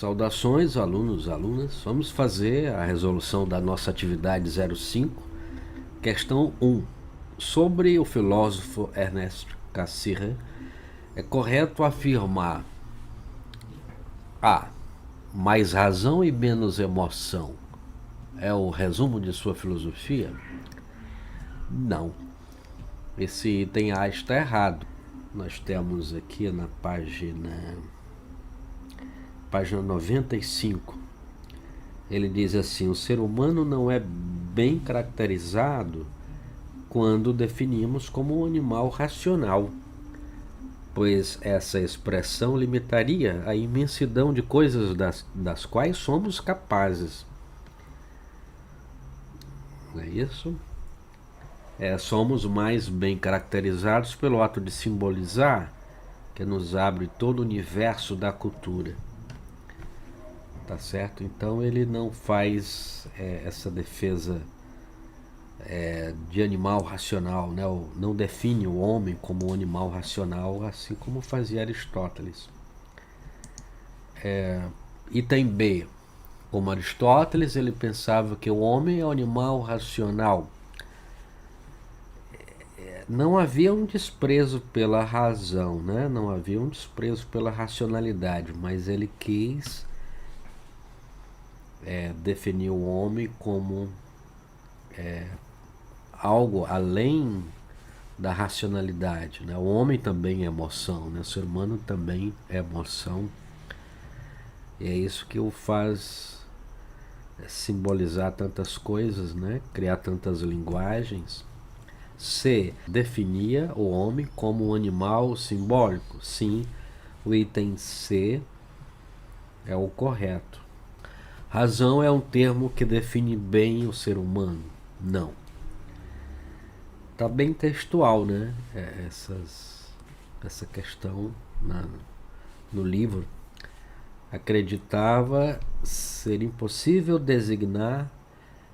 Saudações, alunos, alunas. Vamos fazer a resolução da nossa atividade 05, questão 1. Sobre o filósofo Ernest Cassirer, é correto afirmar A. Mais razão e menos emoção é o resumo de sua filosofia? Não. Esse item A está errado. Nós temos aqui na página 95, ele diz assim: o ser humano não é bem caracterizado quando definimos como um animal racional, pois essa expressão limitaria a imensidão de coisas das quais somos capazes. Não é isso? Somos mais bem caracterizados pelo ato de simbolizar, que nos abre todo o universo da cultura. Tá certo? Então ele não faz essa defesa de animal racional, né? Não define o homem como um animal racional, assim como fazia Aristóteles. Item B. Como Aristóteles, ele pensava que o homem é um animal racional. Não havia um desprezo pela razão, né? Não havia um desprezo pela racionalidade, mas ele quis definir o homem como algo além da racionalidade, né? O homem também é emoção, né? O ser humano também é emoção, e é isso que o faz simbolizar tantas coisas, né? Criar tantas linguagens. C. Definia o homem como um animal simbólico. Sim, o item C é o correto. Razão é um termo que define bem o ser humano? Não. Está bem textual, né? Essa questão no livro. Acreditava ser impossível designar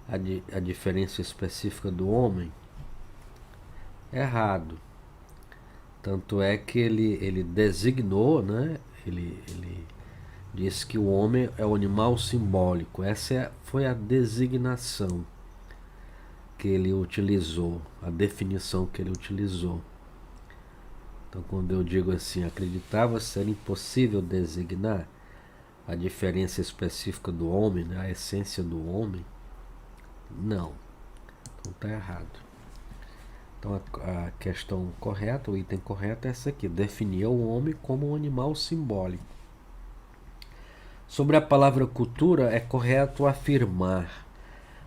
a diferença específica do homem? Errado. Tanto é que ele designou, né? Ele disse que o homem é o animal simbólico. Essa foi a designação que ele utilizou, a definição que ele utilizou. Então, quando eu digo assim, acreditava ser impossível designar a diferença específica do homem, né, a essência do homem, não. Então está errado. Então a questão correta, o item correto é essa aqui: definia o homem como um animal simbólico. Sobre a palavra cultura, é correto afirmar: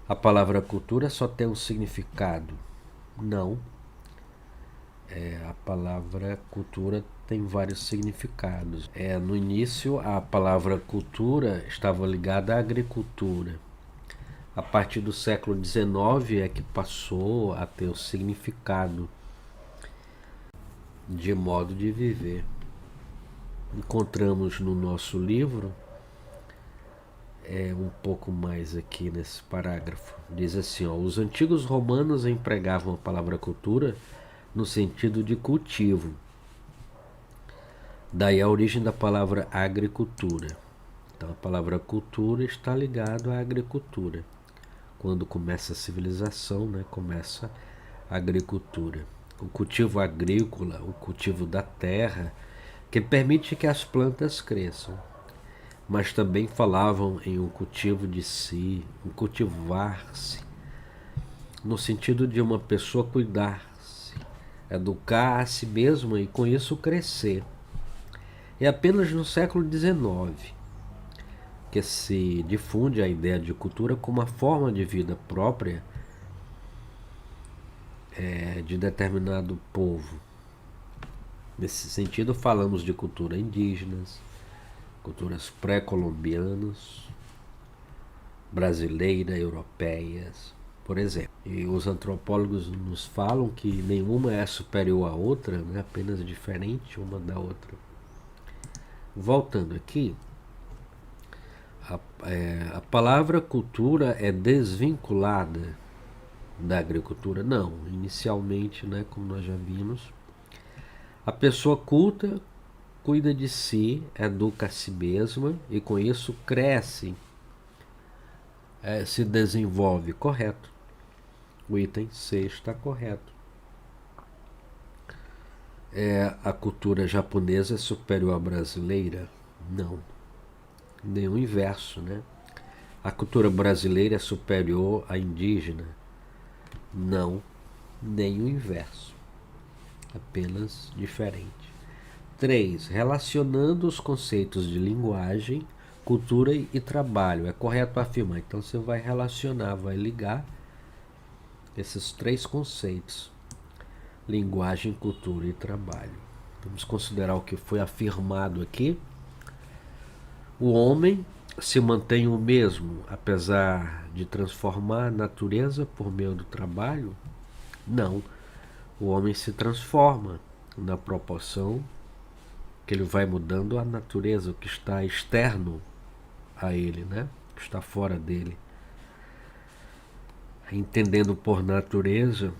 a palavra cultura só tem um significado? Não. A palavra cultura tem vários significados. No início, a palavra cultura estava ligada à agricultura. A partir do século XIX é que passou a ter o significado de modo de viver. Encontramos no nosso livro um pouco mais aqui nesse parágrafo. Diz assim, os antigos romanos empregavam a palavra cultura no sentido de cultivo. Daí a origem da palavra agricultura. Então a palavra cultura está ligada à agricultura. Quando começa a civilização, né, começa a agricultura. O cultivo agrícola, o cultivo da terra, que permite que as plantas cresçam. Mas também falavam em um cultivo de si, um cultivar-se, no sentido de uma pessoa cuidar-se, educar a si mesma e com isso crescer. É apenas no século XIX que se difunde a ideia de cultura como uma forma de vida própria de determinado povo. Nesse sentido, falamos de cultura indígenas, culturas pré-colombianas, brasileira, europeias, por exemplo. E os antropólogos nos falam que nenhuma é superior à outra, né? Apenas diferente uma da outra. Voltando aqui, a palavra cultura é desvinculada da agricultura? Não, inicialmente, né, como nós já vimos, a pessoa culta cuida de si, educa a si mesma e com isso cresce, se desenvolve. Correto. O item C está correto. A cultura japonesa é superior à brasileira? Não. Nem o inverso, né? A cultura brasileira é superior à indígena? Não. Nem o inverso. Apenas diferente. 3. Relacionando os conceitos de linguagem, cultura e trabalho. É correto afirmar. Então você vai relacionar, vai ligar esses 3 conceitos: linguagem, cultura e trabalho. Vamos considerar o que foi afirmado aqui. O homem se mantém o mesmo, apesar de transformar a natureza por meio do trabalho? Não. O homem se transforma na proporção que ele vai mudando a natureza, o que está externo a ele, né? O que está fora dele. Entendendo por natureza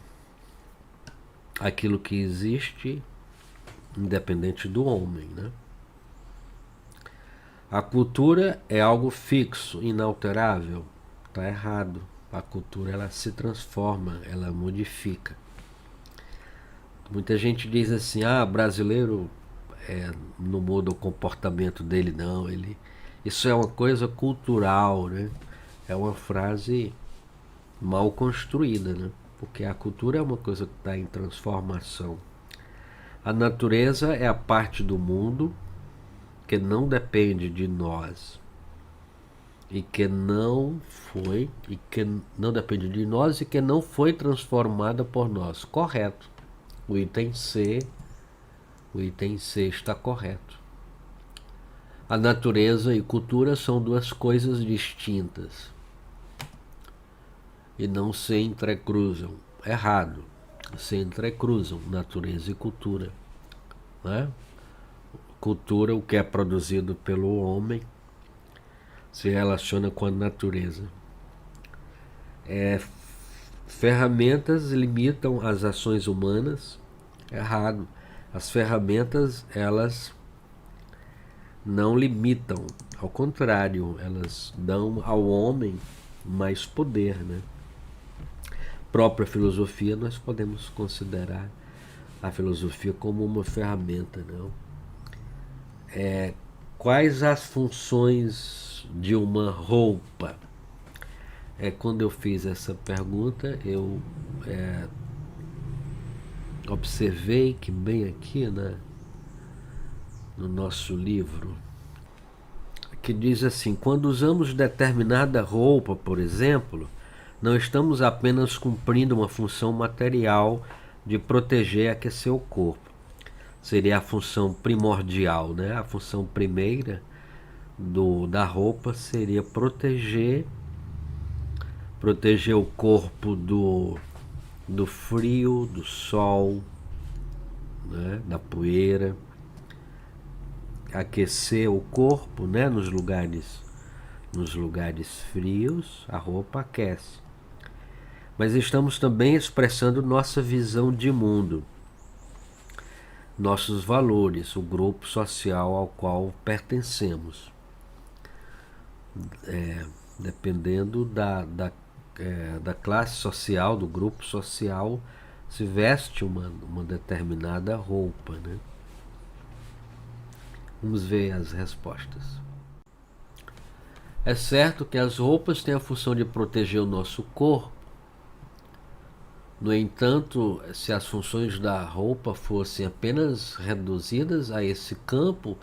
aquilo que existe independente do homem, né? A cultura é algo fixo, inalterável. Está errado. A cultura, ela se transforma, ela modifica. Muita gente diz assim: brasileiro não muda o comportamento dele, não. Isso é uma coisa cultural, né? É uma frase mal construída, né? Porque a cultura é uma coisa que está em transformação. A natureza é a parte do mundo que não depende de nós e que não depende de nós e que não foi transformada por nós. Correto. O item C está correto. A natureza e cultura são 2 coisas distintas e não se entrecruzam. Errado. Se entrecruzam natureza e cultura, né? Cultura, o que é produzido pelo homem, se relaciona com a natureza. Ferramentas limitam as ações humanas? Errado. As ferramentas, elas não limitam, ao contrário, elas dão ao homem mais poder, né? Própria filosofia, nós podemos considerar a filosofia como uma ferramenta, não? Quais as funções de uma roupa? Quando eu fiz essa pergunta, eu observei que bem aqui, né, no nosso livro, que diz assim: quando usamos determinada roupa, por exemplo, não estamos apenas cumprindo uma função material de proteger e aquecer o corpo. Seria a função primordial, né? A função primeira da roupa seria proteger o corpo do frio, do sol, né? Da poeira, aquecer o corpo, né? Nos lugares frios, a roupa aquece. Mas estamos também expressando nossa visão de mundo, nossos valores, o grupo social ao qual pertencemos. Dependendo da classe social, do grupo social, se veste uma determinada roupa, né? Vamos ver as respostas. É certo que as roupas têm a função de proteger o nosso corpo. No entanto, se as funções da roupa fossem apenas reduzidas a esse campo,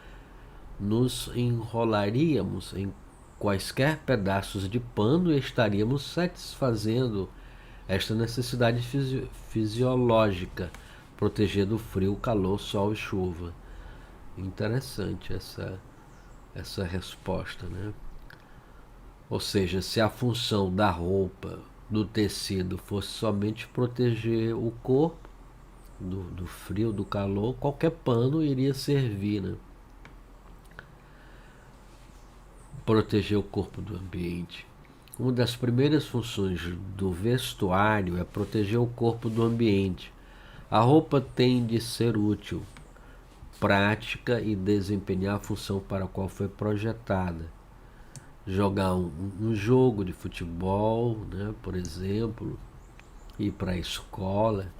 nos enrolaríamos em quaisquer pedaços de pano e estaríamos satisfazendo esta necessidade fisiológica, proteger do frio, calor, sol e chuva. Interessante essa resposta, né? Ou seja, se a função da roupa, do tecido, fosse somente proteger o corpo do frio, do calor, qualquer pano iria servir, né? Proteger o corpo do ambiente. Uma das primeiras funções do vestuário é proteger o corpo do ambiente. A roupa tem de ser útil, prática e desempenhar a função para a qual foi projetada. Jogar um jogo de futebol, né, por exemplo, ir para a escola,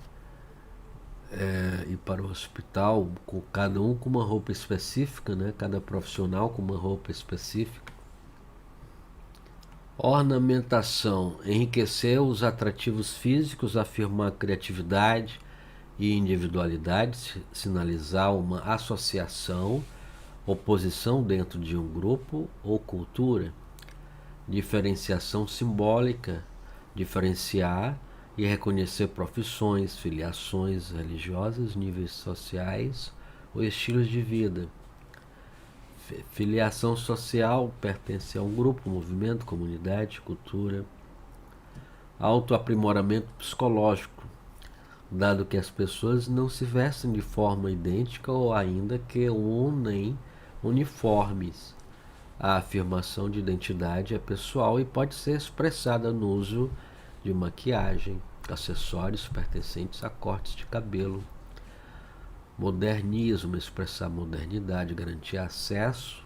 ir para o hospital, com cada um com uma roupa específica, né, cada profissional com uma roupa específica. Ornamentação, enriquecer os atrativos físicos, afirmar a criatividade e individualidade, sinalizar uma associação, oposição dentro de um grupo ou cultura. Diferenciação simbólica, diferenciar e reconhecer profissões, filiações religiosas, níveis sociais ou estilos de vida. Filiação social, pertencer a um grupo, movimento, comunidade, cultura. Autoaprimoramento psicológico, dado que as pessoas não se vestem de forma idêntica ou ainda que unem uniformes. A afirmação de identidade é pessoal e pode ser expressada no uso de maquiagem, acessórios pertencentes a cortes de cabelo. Modernismo, expressar modernidade, garantir acesso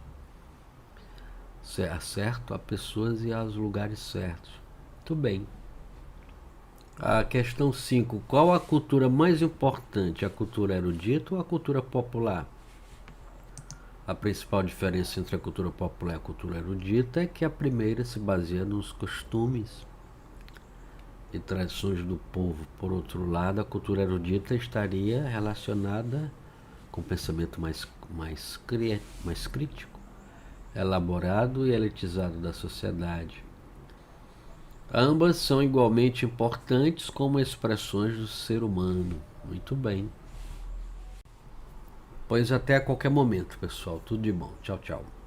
certo a pessoas e aos lugares certos. Muito bem. A questão 5. Qual a cultura mais importante? A cultura erudita ou a cultura popular? A principal diferença entre a cultura popular e a cultura erudita é que a primeira se baseia nos costumes e tradições do povo. Por outro lado, a cultura erudita estaria relacionada com o pensamento mais crítico, elaborado e elitizado da sociedade. Ambas são igualmente importantes como expressões do ser humano. Muito bem. Pois até a qualquer momento, pessoal. Tudo de bom. Tchau, tchau.